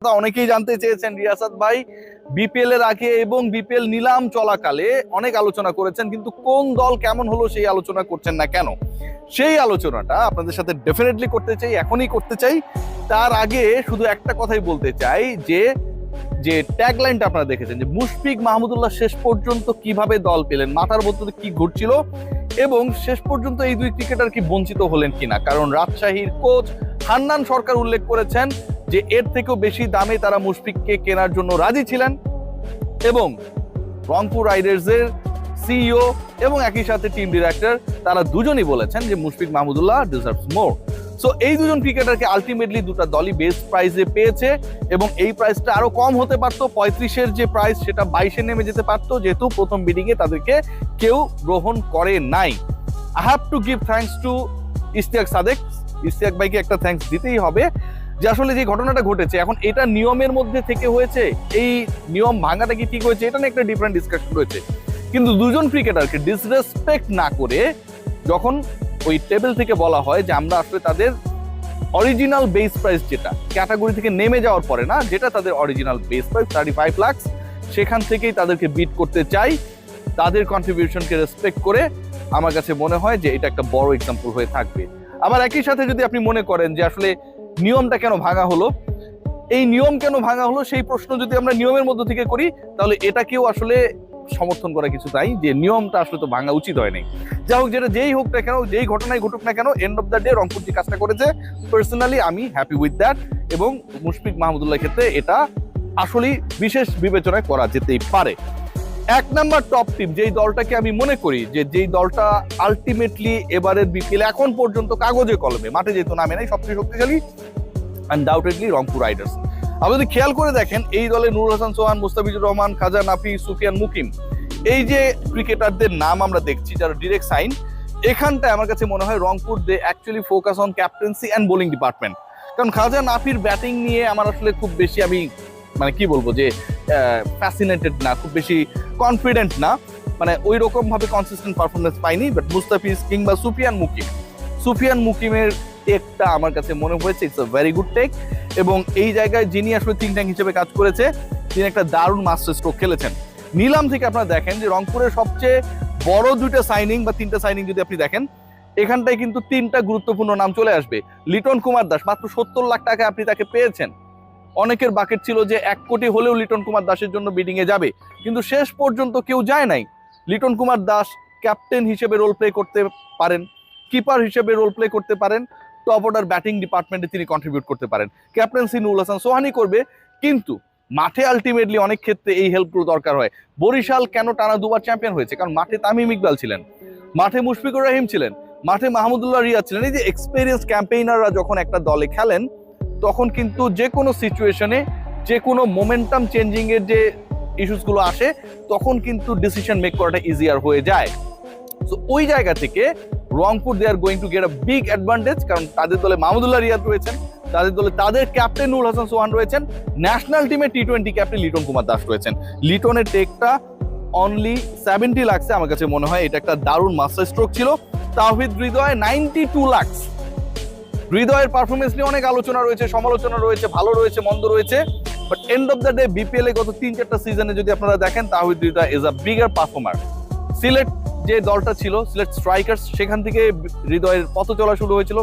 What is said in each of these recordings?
অনেকেই জানতে চেয়েছেন রিয়াসাত ভাই বিপিএল এর আগে এবং বিপিএল নিলাম চলাকালে অনেক আলোচনা করেছেন, কিন্তু কোন দল কেমন হলো সেই আলোচনা করছেন না কেন? সেই আলোচনাটা আপনাদের সাথে ডেফিনেটলি করতে চাই, এখনই করতে চাই। তার আগে শুধু একটা কথাই বলতে চাই যে যে ট্যাগলাইনটা আপনারা দেখেছেন যে মুশফিক মাহমুদুল্লাহ শেষ পর্যন্ত কিভাবে দল পেলেন, মাথার মধ্যে কি ঘুরছিল এবং শেষ পর্যন্ত এই দুই ক্রিকেটার কি বঞ্চিত হলেন কিনা। কারণ রাজশাহীর কোচ হান্নান সরকার উল্লেখ করেছেন যে এর থেকেও বেশি দামে তারা মুশফিককে কেনার জন্য রাজি ছিলেন এবং রংপুর রাইডার্সের সিইও এবং একই সাথে টিম ডিরেক্টর তারা দুজনই বলেছেন যে মুশফিক মাহমুদুল্লাহ ডিজার্ভস মোর। সো এই দুজন ক্রিকেটারকে আলটিমেটলি দুটো দলই বেস্ট প্রাইসে পেয়েছে এবং এই প্রাইসটা আরো কম হতে পারতো। 35-এর যে প্রাইস সেটা 22-এ নেমে যেতে পারতো, যেহেতু প্রথম বিডিং এ তাদেরকে কেউ গ্রহণ করে নাই। I have to give thanks to Ishtiaq Sadek. Ishtiaq ভাইকে একটা থ্যাঙ্কস দিতেই হবে যে আসলে যে ঘটনাটা ঘটেছে এখন এটা নিয়মের মধ্যে থেকে হয়েছে, এই নিয়ম ভাঙাটা কি ঠিক হয়েছে এটা নিয়ে একটা ডিফারেন্ট ডিসকাশন রয়েছে। কিন্তু দুজন ক্রিকেটারকে ডিসরেসপেক্ট না করে যখন ওই টেবিল থেকে বলা হয় যে আমরা আসলে তাদের অরিজিনাল বেস প্রাইস যেটা ক্যাটাগরি থেকে নেমে যাওয়ার পরে না, যেটা তাদের অরিজিনাল বেস প্রাইস 35 লাখ, সেখান থেকেই তাদেরকে বিট করতে চাই, তাদের কন্ট্রিবিউশনকে রেসপেক্ট করে আমার কাছে মনে হয় যে এটা একটা বড় এক্সাম্পল হয়ে থাকবে। আবার একই সাথে যদি আপনি মনে করেন যে আসলে নিয়মটা কেন ভাঙা হলো, এই নিয়ম কেন ভাঙা হলো সেই প্রশ্ন যদি আমরা নিয়মের মধ্য থেকে করি তাহলে এটাকেও আসলে সমর্থন করা কিছু তাই যে নিয়মটা আসলে তো ভাঙা উচিত হয় নাই। যাই হোক, যেটা যেই হোক না কেন, যেই ঘটনায় ঘটুক না কেন, and of the day Rangpur যে কাজটা করেছে পার্সোনালি আমি হ্যাপি উইথ দ্যাট এবং মুশফিক মাহমুদুল্লাহ ক্ষেত্রে এটা আসলেই বিশেষ বিবেচনায় করা যেতেই পারে। এক নাম্বার টপ টিম যেই দলটাকে আমি মনে করি যে যেই দলটা আলটিমেটলি এবারের বিপিএল এখন পর্যন্ত কাগজে কলমে, মাঠে যেহেতু নামে নাই, সবচেয়ে শক্তিশালী আনডাউটেডলি রংপুর রাইডার্স। আপনি যদি খেয়াল করে দেখেন এই দলে নুরুল হাসান সোহান, মুস্তাফিজুর রহমান, খাজা নাফি, সুফিয়ান মুকিম, এই যে ক্রিকেটারদের নাম আমরা দেখছি যারা ডিরেক্ট সাইন, এখানটায় আমার কাছে মনে হয় Rangpur they actually focus on captaincy and bowling department. কারণ খাজা নাফির ব্যাটিং নিয়ে আমার আসলে খুব বেশি আমি মানে কি বলবো যে ফ্যাসিনেটেড না, খুব বেশি কনফিডেন্ট না, মানে ওই রকম ভাবে কনসিস্টেন্ট পারফরমেন্স পাইনি। বাট মুস্তাফিজ কিংবা সুফিয়ান মুকিমের টেকটা আমার কাছে মনে হয়েছে it's a very good take এবং এই জায়গায় যিনি আসলে থিঙ্ক ট্যাঙ্ক হিসেবে কাজ করেছে তিনি একটা দারুণ মাস্টার স্ট্রোক খেলেছেন। নিলাম থেকে আপনারা দেখেন যে রংপুরের সবচেয়ে বড় দুইটা সাইনিং বা তিনটা সাইনিং যদি আপনি দেখেন, এখানটায় কিন্তু তিনটা গুরুত্বপূর্ণ নাম চলে আসবে। লিটন কুমার দাস মাত্র 70 লাখ টাকায় আপনি তাকে পেয়েছেন। অনেকের বাকেট ছিল যে 1 কোটি হলেও লিটন কুমার দাসের জন্য বিডিং এ যাবে, কিন্তু শেষ পর্যন্ত কেউ যায় নাই। লিটন কুমার দাস ক্যাপ্টেন হিসেবে রোল প্লে করতে পারেন, কিপার হিসেবে রোল প্লে করতে পারেন, টপ অর্ডার ব্যাটিং ডিপার্টমেন্টে তিনি কন্ট্রিবিউট করতে পারেন। ক্যাপ্টেন্সি নুরুল হাসান সোহানি করবে, কিন্তু মাঠে আলটিমেটলি অনেক ক্ষেত্রে এই হেল্পগুলো দরকার হয়। বরিশাল কেন টানা দুবার চ্যাম্পিয়ন হয়েছে? কারণ মাঠে তামিম ইকবাল ছিলেন, মাঠে মুশফিকুর রহিম ছিলেন, মাঠে মাহমুদুল্লাহ রিয়াদ ছিলেন। এই যে এক্সপেরিয়েন্স ক্যাম্পেইনাররা যখন একটা দলে খেলেন তখন কিন্তু যে কোনো সিচুয়েশনে, যে কোনো মোমেন্টাম চেঞ্জিং এর যে ইস্যুসগুলো আসে তখন কিন্তু ডিসিশন মেক করাটা ইজিয়ার হয়ে যায়। সো ওই জায়গা থেকে Rangpur they are going to get a big advantage, কারণ তাদের দলে মাহমুদুল্লাহ রিয়াদ রয়েছেন, তাদের দলে তাদের ক্যাপ্টেন নুরুল হাসান সোহান রয়েছেন, ন্যাশনাল টিমে টি-20 ক্যাপ্টেন লিটন কুমার দাস রয়েছেন। লিটনের টেকটা অনলি 70 লাখসে আমার কাছে মনে হয় এটা একটা দারুণ মাস্টার স্ট্রোক ছিল। তাওহিদ হৃদয় 92 লাখ। হৃদয়ের পারফরমেন্স নিয়ে অনেক আলোচনা রয়েছে, সমালোচনা রয়েছে, ভালো রয়েছে, মন্দ রয়েছে, but end of the day BPL এ গত 3-4টা সিজনে যদি আপনারা দেখেন Towhid Hridoy is a bigger performer. Sylhet যে দলটা ছিল সিলেট স্ট্রাইকার্স, সেখান থেকে হৃদয়ের পথ চলা শুরু হয়েছিল।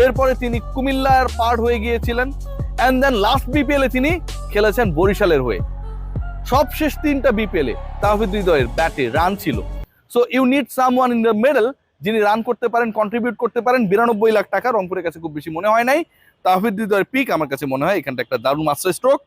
এরপরে তিনি কুমিল্লার পার্ট হয়ে গিয়েছিলেন অ্যান্ড দেন লাস্ট বিপিএল এ তিনি খেলেছেন বরিশালের হয়ে। সবশেষ 3টা বিপিএল এ তাওহিদ হৃদয়ের ব্যাটে রান ছিল। So you need someone in the middle যিনি রান করতে পারেন, কন্ট্রিবিউট করতে পারেন। 92 লাখ টাকা রংপুরের কাছে খুব বেশি মনে হয় নাই। তাওহিদ হৃদয়ের পিক আমার কাছে মনে হয় এখানটা একটা দারুণ মাস্টার স্ট্রোক।